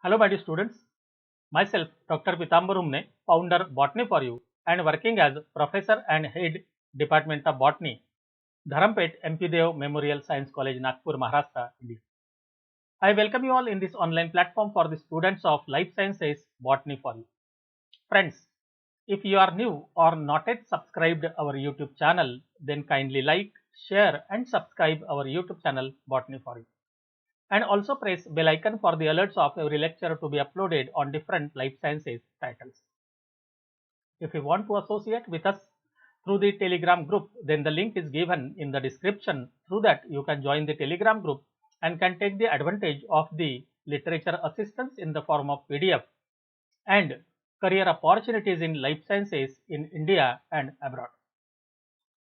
Hello my dear students, myself Dr. PITAMBAR HUMANE, founder Botany for You and working as Professor and Head Department of Botany, Dharampeth M Deo Memorial Science College, Nagpur, Maharashtra, India. I welcome you all in this online platform for the students of Life Sciences Botany for You. Friends, if you are new or not yet subscribed our YouTube channel, then kindly like, share and subscribe our YouTube channel Botany for You. And also press bell icon for the alerts of every lecture to be uploaded on different life sciences titles. If you want to associate with us through the Telegram group, then the link is given in the description. Through that you can join the Telegram group and can take the advantage of the literature assistance in the form of PDF and career opportunities in life sciences in India and abroad.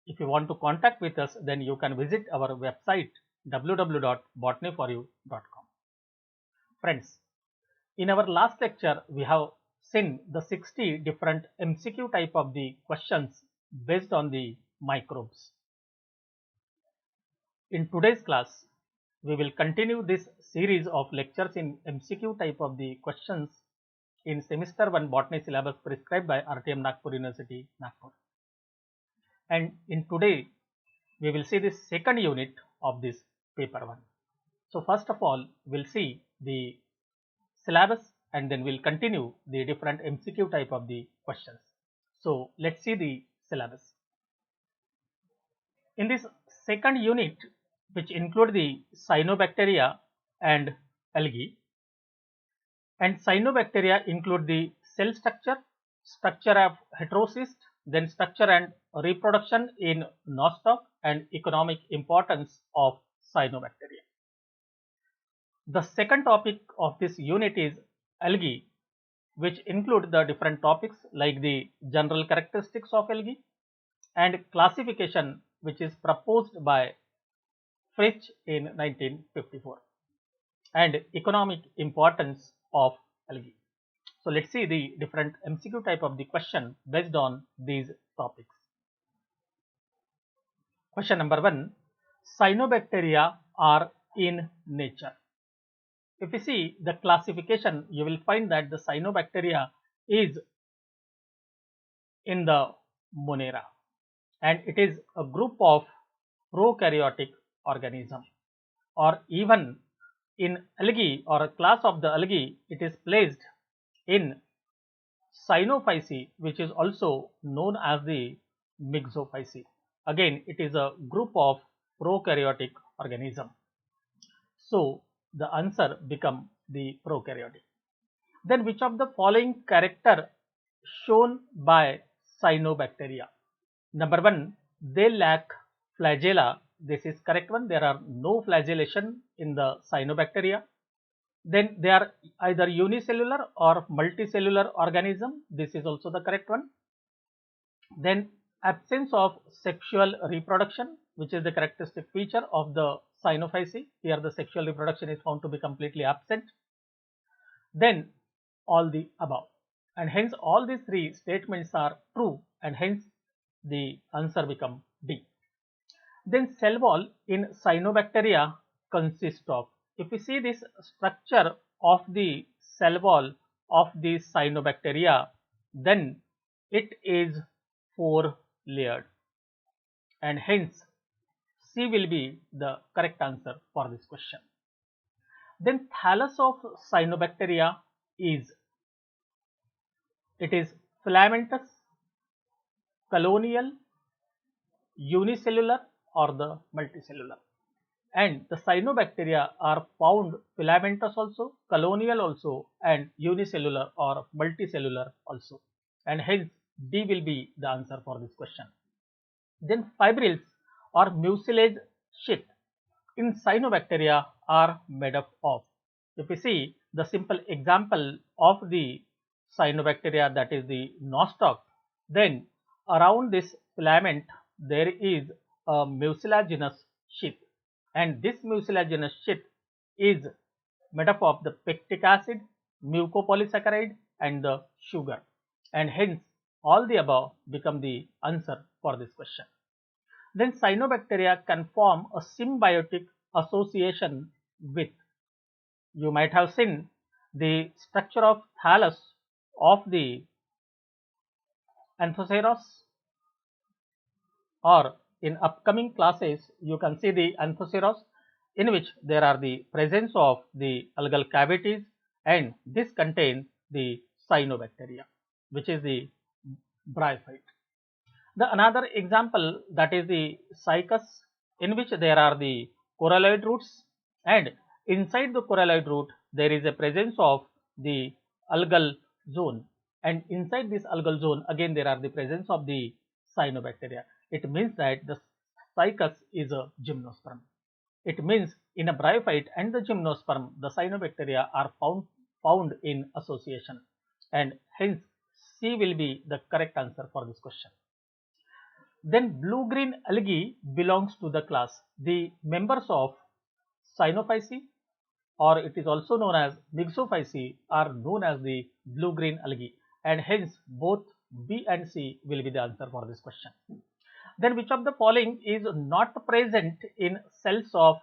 If you want to contact with us, then you can visit our website www.botanyforyou.com. Friends, in our last lecture, we have seen the 60 different MCQ type of the questions based on the microbes. In today's class, we will continue this series of lectures in MCQ type of the questions in semester 1 botany syllabus prescribed by RTM Nagpur University, Nagpur. And in today, we will see the second unit of this paper 1. So first of all, we'll see the syllabus and then we'll continue the different MCQ type of the questions. So let's see the syllabus. In this second unit, which include the Cyanobacteria and algae, and Cyanobacteria include the cell structure, structure of heterocyst, then structure and reproduction in Nostoc and economic importance of Cyanobacteria. The second topic of this unit is algae, which include the different topics like the general characteristics of algae and classification, which is proposed by Fritsch in 1954, and economic importance of algae. So let's see the different MCQ type of the question based on these topics. Question number 1, Cyanobacteria are in nature. If you see the classification, you will find that the Cyanobacteria is in the Monera and it is a group of prokaryotic organism, or even in algae or a class of the algae, it is placed in Cyanophyceae, which is also known as the Myxophyceae. Again, it is a group of prokaryotic organism. So the answer become the prokaryotic. Then which of the following character shown by Cyanobacteria? Number 1, they lack flagella. This is correct one. There are no flagellation in the Cyanobacteria. Then they are either unicellular or multicellular organism. This is also the correct one. Then absence of sexual reproduction, which is the characteristic feature of the Cyanophyceae. Here the sexual reproduction is found to be completely absent. Then all the above, and hence all these three statements are true, and hence the answer become D. Then cell wall in Cyanobacteria consists of, if we see this structure of the cell wall of the Cyanobacteria, then it is 4 layered, and hence C will be the correct answer for this question. Then thallus of Cyanobacteria is, it is filamentous, colonial, unicellular or the multicellular. And the Cyanobacteria are found filamentous also, colonial also, and unicellular or multicellular also, and hence D will be the answer for this question. Then fibrils or mucilage sheath in Cyanobacteria are made up of. If we see the simple example of the Cyanobacteria, that is the Nostoc, then around this filament there is a mucilaginous sheath, and this mucilaginous sheath is made up of the pectic acid, mucopolysaccharide and the sugar, and hence all the above become the answer for this question. Then Cyanobacteria can form a symbiotic association with, you might have seen the structure of thallus of the Anthoceros, or in upcoming classes you can see the Anthoceros, in which there are the presence of the algal cavities, and this contains the Cyanobacteria, which is the bryophyte. The another example, that is the Cycas, in which there are the coralloid roots, and inside the coralloid root there is a presence of the algal zone, and inside this algal zone again there are the presence of the Cyanobacteria. It means that the Cycas is a gymnosperm. It means in a bryophyte and the gymnosperm the Cyanobacteria are found in association, and hence C will be the correct answer for this question. Then blue-green algae belongs to the class. The members of Cyanophyceae, or it is also known as Mixophyceae, are known as the blue-green algae, and hence both B and C will be the answer for this question. Then which of the following is not present in cells of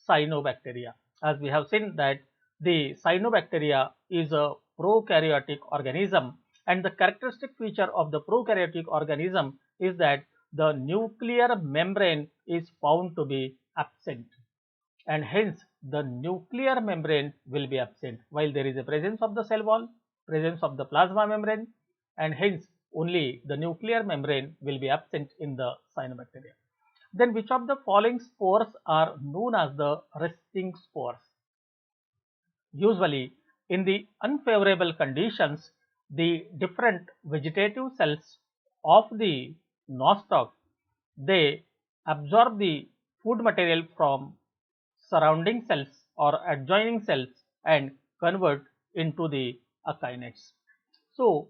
Cyanobacteria? As we have seen that the Cyanobacteria is a prokaryotic organism, and the characteristic feature of the prokaryotic organism is that the nuclear membrane is found to be absent, and hence the nuclear membrane will be absent, while there is a presence of the cell wall, presence of the plasma membrane, and hence only the nuclear membrane will be absent in the Cyanobacteria. Then which of the following spores are known as the resting spores? Usually in the unfavorable conditions, the different vegetative cells of the Nostoc, they absorb the food material from surrounding cells or adjoining cells and convert into the akinets. So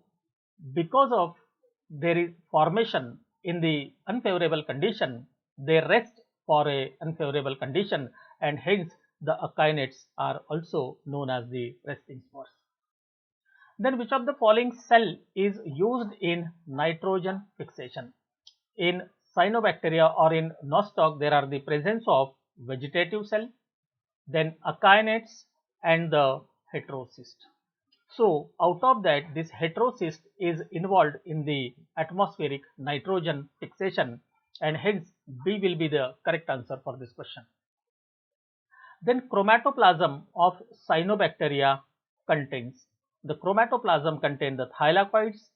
because of there is formation in the unfavorable condition, they rest for a unfavorable condition, and hence the akinets are also known as the resting spores. Then which of the following cell is used in nitrogen fixation? In Cyanobacteria or in Nostoc there are the presence of vegetative cell, then akinets and the heterocyst. So out of that, this heterocyst is involved in the atmospheric nitrogen fixation, and hence B will be the correct answer for this question. Then chromatoplasm of Cyanobacteria contains, the chromatoplasm contains the thylakoids,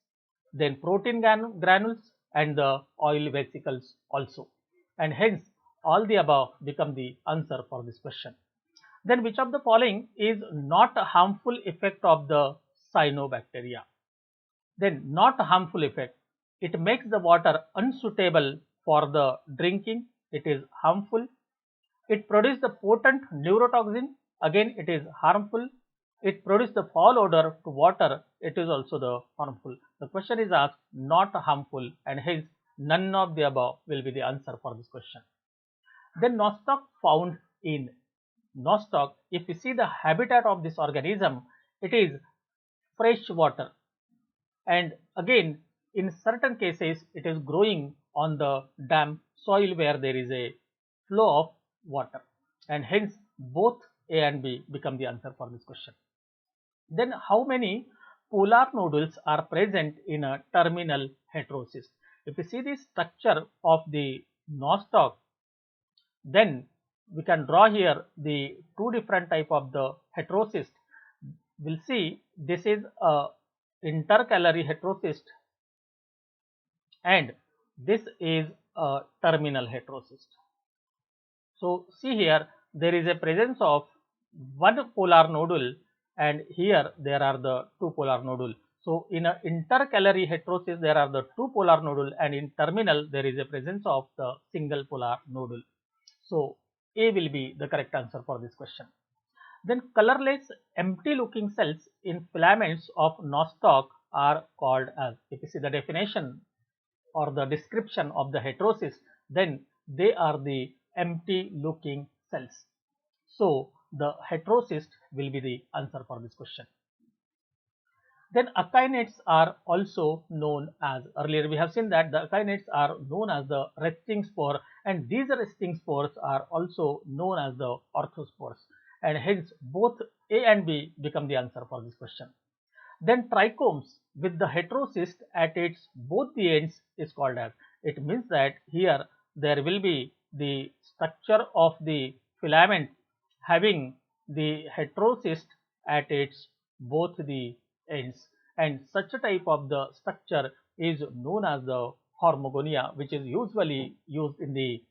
then protein granules and the oil vesicles also, and hence all the above become the answer for this question. Then which of the following is not a harmful effect of the Cyanobacteria? Then not a harmful effect. It makes the water unsuitable for the drinking. It is harmful. It produces the potent neurotoxin. Again, it is harmful. It produces the foul odor to water. It is also the harmful. The question is asked not harmful, and hence none of the above will be the answer for this question. Then Nostoc found in Nostoc, if you see the habitat of this organism, it is fresh water, and again in certain cases it is growing on the damp soil where there is a flow of water, and hence both A and B become the answer for this question. Then how many polar nodules are present in a terminal heterocyst? If you see the structure of the Nostoc, then we can draw here the two different type of the heterocyst. We'll see this is a intercalary heterocyst, and this is a terminal heterocyst. So see here there is a presence of one polar nodule, and here there are the two polar nodule. So in a intercalary heterocyst there are the two polar nodule, and in terminal there is a presence of the single polar nodule. So A will be the correct answer for this question. Then colorless empty looking cells in filaments of Nostoc are called as, if you see the definition or the description of the heterocyst, then they are the empty looking cells. So the heterocyst will be the answer for this question. Then akinets are also known as, earlier we have seen that the akinets are known as the resting spore, and these resting spores are also known as the orthospores, and hence both A and B become the answer for this question. Then trichomes with the heterocyst at its both the ends is called as. It means that here there will be the structure of the filament having the heterocyst at its both the ends, and such a type of the structure is known as the hormogonia, which is usually used in the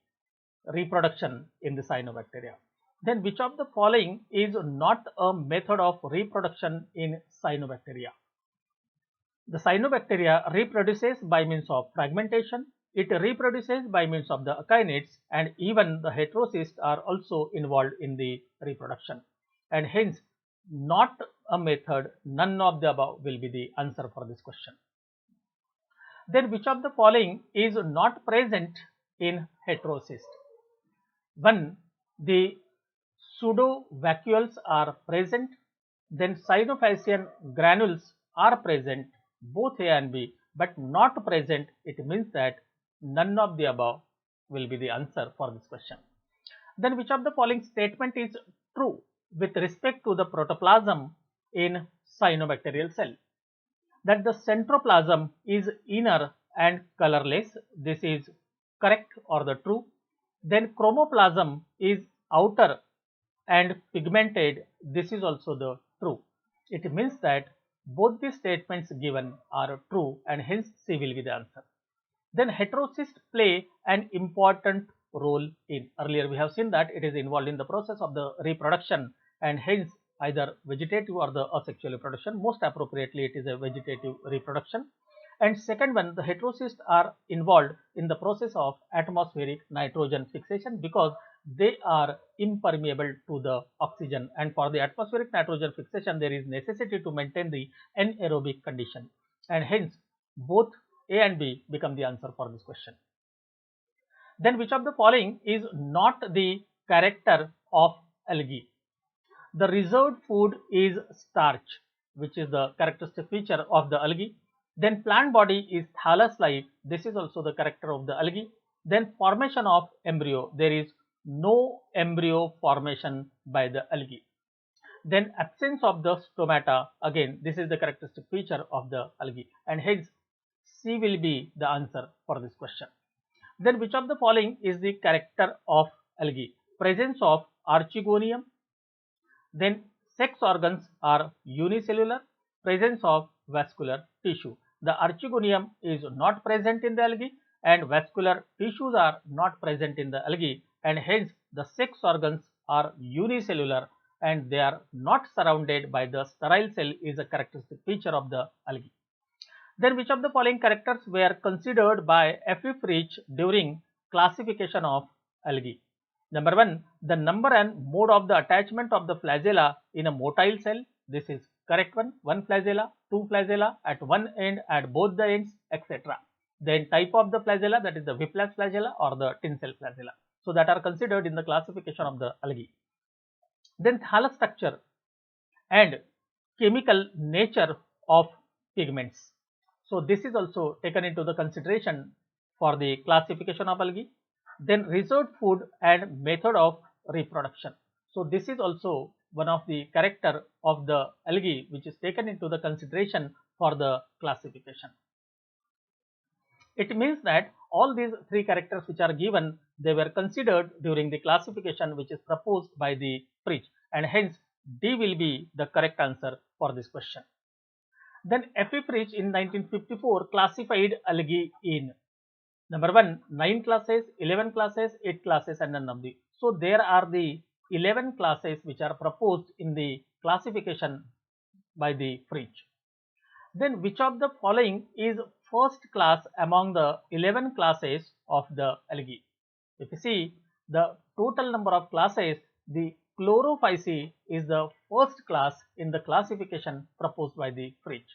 reproduction in the cyanobacteria. Then which of the following is not a method of reproduction in cyanobacteria? The cyanobacteria reproduces by means of fragmentation, it reproduces by means of the akinets, and even the heterocysts are also involved in the reproduction, and hence not a method, none of the above will be the answer for this question. Then which of the following is not present in heterocyst? 1. The pseudovacuoles are present, then cyanophycean granules are present, both A and B, but not present. It means that none of the above will be the answer for this question. Then which of the following statement is true with respect to the protoplasm in cyanobacterial cell? That the centroplasm is inner and colorless. This is correct or the true. Then chromoplasm is outer and pigmented. This is also the true. It means that both the statements given are true, and hence C will be the answer. Then heterocysts play an important role in. Earlier we have seen that it is involved in the process of the reproduction, and hence either vegetative or the asexual reproduction. Most appropriately it is a vegetative reproduction. And second one, the heterocysts are involved in the process of atmospheric nitrogen fixation because they are impermeable to the oxygen, and for the atmospheric nitrogen fixation there is necessity to maintain the anaerobic condition, and hence both A and B become the answer for this question. Then which of the following is not the character of algae? The reserved food is starch, which is the characteristic feature of the algae. Then plant body is thallus-like. This is also the character of the algae. Then formation of embryo. There is no embryo formation by the algae. Then absence of the stomata. Again, this is the characteristic feature of the algae, and hence C will be the answer for this question. Then which of the following is the character of algae? Presence of archegonium. Then sex organs are unicellular. Presence of vascular tissue. The archegonium is not present in the algae, and vascular tissues are not present in the algae, and hence the sex organs are unicellular and they are not surrounded by the sterile cell is a characteristic feature of the algae. Then which of the following characters were considered by F. E. Fritsch during classification of algae? Number 1, the number and mode of the attachment of the flagella in a motile cell. This is correct one. 1 flagella, 2 flagella at one end, at both the ends, etc. Then type of the flagella, that is the whiplash flagella or the tinsel flagella. So that are considered in the classification of the algae. Then thallus structure and chemical nature of pigments. So this is also taken into the consideration for the classification of algae. Then reserved food and method of reproduction. So this is also one of the character of the algae which is taken into the consideration for the classification. It means that all these 3 characters which are given, they were considered during the classification which is proposed by the Fritsch, and hence D will be the correct answer for this question. Then F. E. Fritsch in 1954 classified algae in number 1, 9 classes, 11 classes, 8 classes, and none of the. So there are the 11 classes which are proposed in the classification by the Fritsch. Then which of the following is first class among the 11 classes of the algae? If you see the total number of classes, the Chlorophyceae is the first class in the classification proposed by the Fritsch.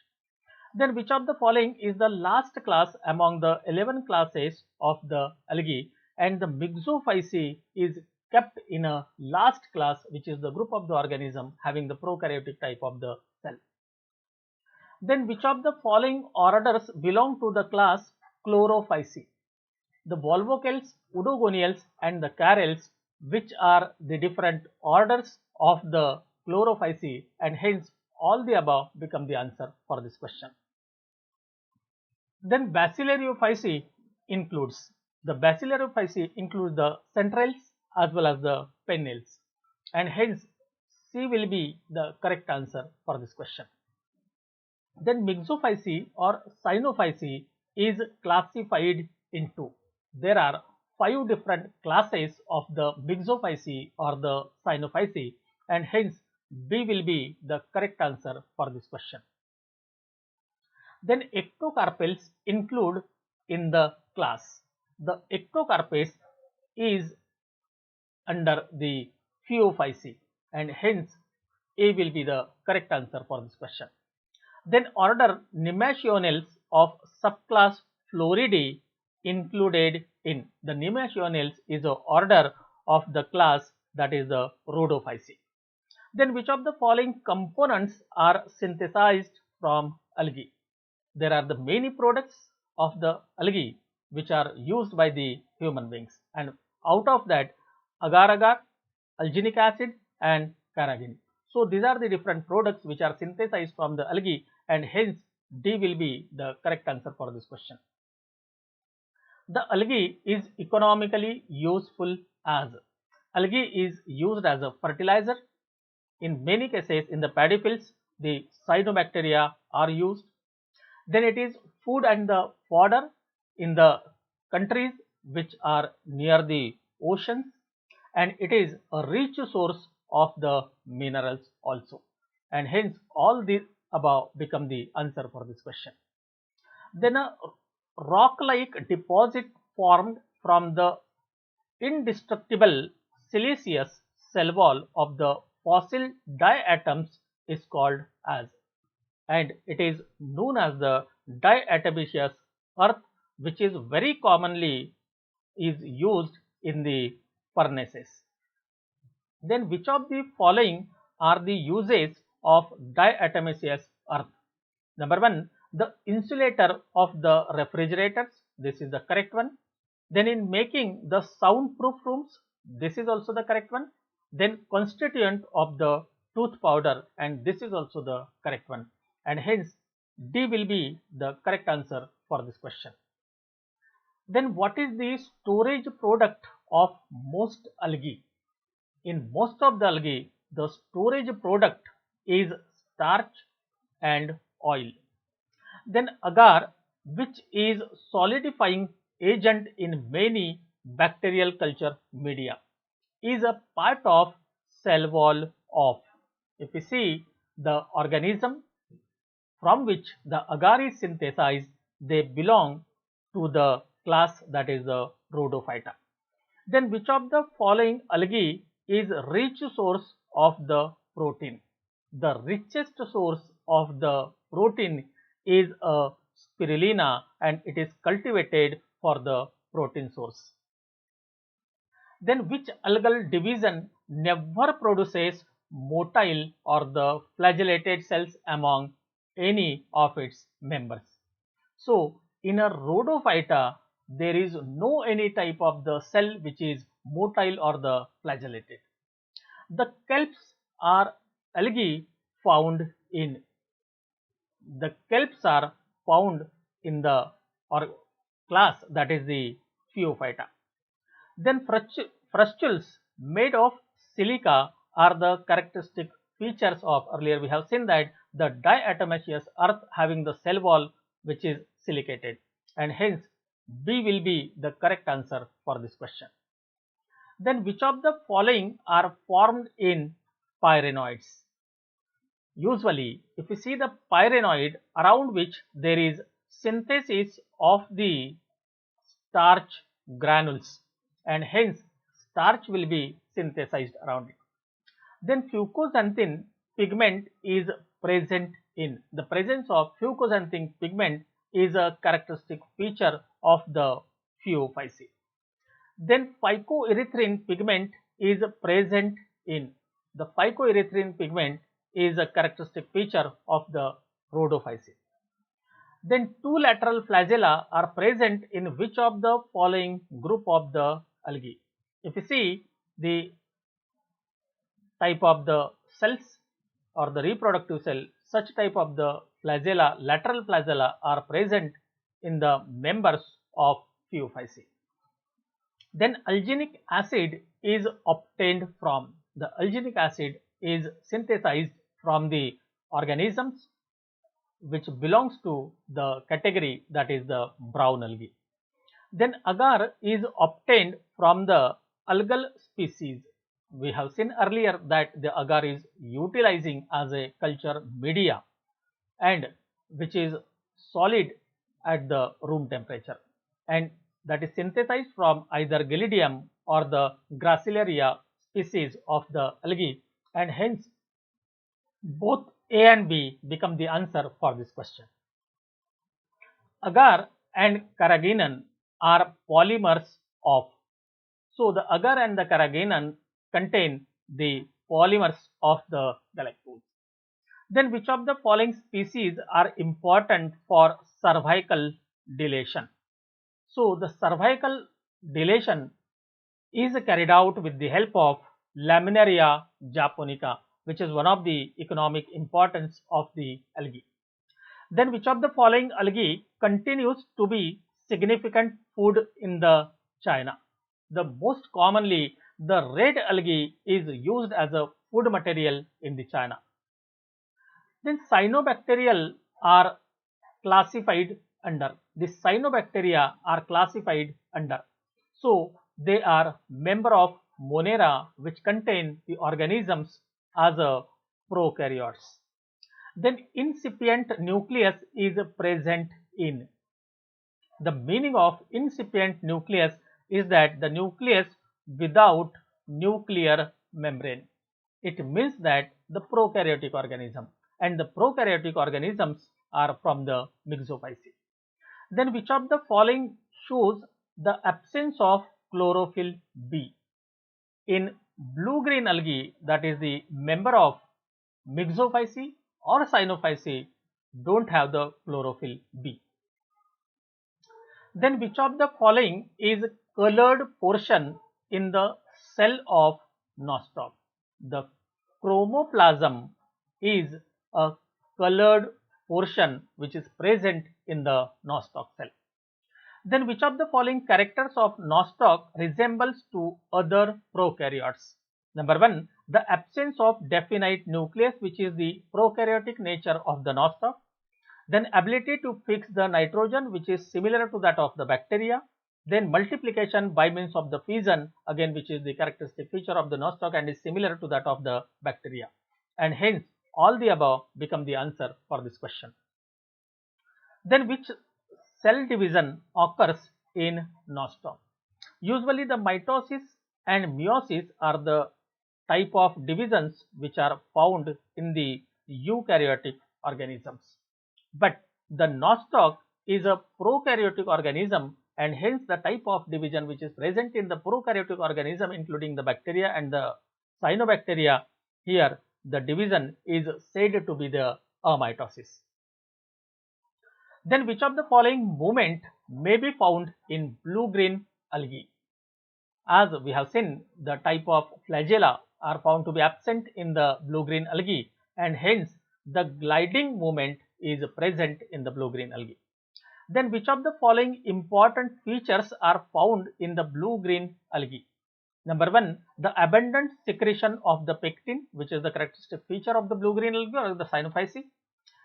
Then which of the following is the last class among the 11 classes of the algae, and the Myxophyceae is kept in a last class, which is the group of the organism having the prokaryotic type of the cell. Then which of the following orders belong to the class Chlorophyceae? The volvocales, Udogoniales, and the Carels, which are the different orders of the chlorophyceae, and hence all the above become the answer for this question. Then Bacillariophyceae includes the centrales as well as the pennales, and hence C will be the correct answer for this question. Then Myxophyceae or Cyanophyceae is classified into. There are 5 different classes of the Myxophyceae or the Cyanophyceae, and hence B will be the correct answer for this question. Then ectocarpels include in the class. The ectocarpes is under the Phaeophyceae, and hence A will be the correct answer for this question. Then order Nemationales of subclass Floridae included in. The Nemationales is an order of the class that is the Rhodophyceae. Then which of the following components are synthesized from algae? There are the many products of the algae which are used by the human beings, and out of that agar-agar, alginic acid and carrageenan. So these are the different products which are synthesized from the algae, and hence D will be the correct answer for this question. The algae is economically useful as. Algae is used as a fertilizer. In many cases in the paddy fields the cyanobacteria are used. Then it is food and the fodder in the countries which are near the oceans, and it is a rich source of the minerals also, and hence all these above become the answer for this question. Then a rock-like deposit formed from the indestructible siliceous cell wall of the fossil diatoms is called as, and it is known as the diatomaceous earth, which is very commonly is used in the furnaces. Then which of the following are the uses of diatomaceous earth? Number 1, the insulator of the refrigerators, this is the correct one. Then in making the soundproof rooms, this is also the correct one. Then constituent of the tooth powder, and this is also the correct one, and hence D will be the correct answer for this question. Then what is the storage product of most algae? In most of the algae, the storage product is starch and oil. Then agar, which is solidifying agent in many bacterial culture media, is a part of cell wall of. If we see the organism from which the agar is synthesized, they belong to the class that is the Rhodophyta. Then which of the following algae is rich source of the protein? The richest source of the protein is a spirulina, and it is cultivated for the protein source. Then which algal division never produces motile or the flagellated cells among any of its members? So in a Rhodophyta there is no any type of the cell which is motile or the flagellated. The kelps are algae found in. The kelps are found in the class that is the Phaeophyta. Then frustules made of silica are the characteristic features of. Earlier we have seen that the diatomaceous earth having the cell wall which is silicated, and hence B will be the correct answer for this question. Then which of the following are formed in pyrenoids? Usually if we see the pyrenoid around which there is synthesis of the starch granules, and hence starch will be synthesized around it. Then fucoxanthin pigment is present in. The presence of fucoxanthin pigment is a characteristic feature of the Phaeophyceae. Then phycoerythrin pigment is present in. The phycoerythrin pigment is a characteristic feature of the Rhodophyceae. Then two lateral flagella are present in which of the following group of the algae? If you see the type of the cells, or the reproductive cell, such type of the flagella, lateral flagella are present in the members of Phaeophyce. Then alginic acid is obtained from, the alginic acid is synthesized from the organisms which belongs to the category that is the brown algae. Then agar is obtained from the algal species. We have seen earlier that the agar is utilizing as a culture media and which is solid at the room temperature, and that is synthesized from either Gelidium or the Gracilaria species of the algae, and hence both A and B become the answer for this question. Agar and carrageenan are polymers of, so the agar and the carrageenan contain the polymers of the galactose. Then which of the following species are important for cervical dilation? So the cervical dilation is carried out with the help of Laminaria japonica, which is one of the economic importance of the algae. Then which of the following algae continues to be significant food in the China? The most commonly the red algae is used as a food material in the China. Then cyanobacterial are classified under, the cyanobacteria are classified under, so they are member of Monera, which contain the organisms as a prokaryotes. Then incipient nucleus is present in, the meaning of incipient nucleus is that the nucleus without nuclear membrane. It means that the prokaryotic organism, and the prokaryotic organisms are from the Mixophyceae. Then which of the following shows the absence of chlorophyll B? In blue-green algae, that is the member of Mixophyceae or Cyanophyceae, don't have the chlorophyll B. Then which of the following is colored portion in the cell of Nostoc? The chromoplasm is a colored portion which is present in the Nostoc cell. Then which of the following characters of Nostoc resembles to other prokaryotes? Number 1, the absence of definite nucleus, which is the prokaryotic nature of the Nostoc. Then ability to fix the nitrogen, which is similar to that of the bacteria. Then multiplication by means of the fission, again which is the characteristic feature of the Nostoc and is similar to that of the bacteria. And hence all the above become the answer for this question. Then which cell division occurs in Nostoc? Usually the mitosis and meiosis are the type of divisions which are found in the eukaryotic organisms. But the Nostoc is a prokaryotic organism, and hence the type of division which is present in the prokaryotic organism, including the bacteria and the cyanobacteria, here the division is said to be the amitosis. Then which of the following movement may be found in blue-green algae? As we have seen, the type of flagella are found to be absent in the blue-green algae, and hence the gliding movement is present in the blue-green algae. Then which of the following important features are found in the blue-green algae? Number 1, the abundant secretion of the pectin, which is the characteristic feature of the blue-green algae or the Cyanophyceae.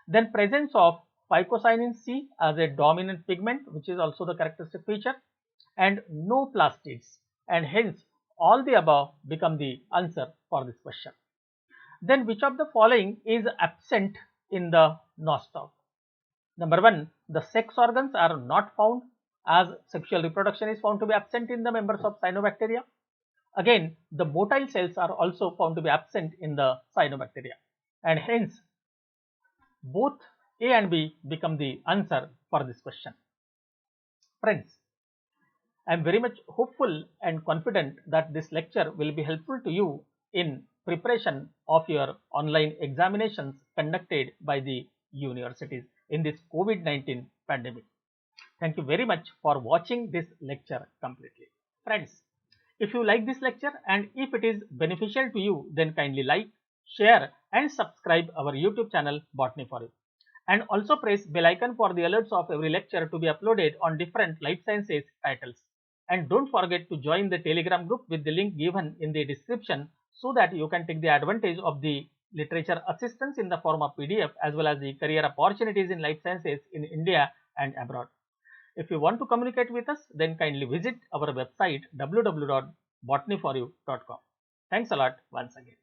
Then presence of phycocyanin C as a dominant pigment, which is also the characteristic feature, and no plastids, and hence all the above become the answer for this question. Then which of the following is absent in the Nostoc? Number 1, the sex organs are not found, as sexual reproduction is found to be absent in the members of Cyanobacteria. Again, the motile cells are also found to be absent in the Cyanobacteria, and hence both A and B become the answer for this question. Friends, I am very much hopeful and confident that this lecture will be helpful to you in preparation of your online examinations conducted by the universities in this COVID-19 pandemic. Thank you very much for watching this lecture completely. Friends, if you like this lecture and if it is beneficial to you, then kindly like, share and subscribe our YouTube channel Botany for You. And also press bell icon for the alerts of every lecture to be uploaded on different life sciences titles. And don't forget to join the Telegram group with the link given in the description so that you can take the advantage of the literature assistance in the form of PDF as well as the career opportunities in life sciences in India and abroad. If you want to communicate with us, then kindly visit our website www.botanyforyou.com. Thanks a lot once again.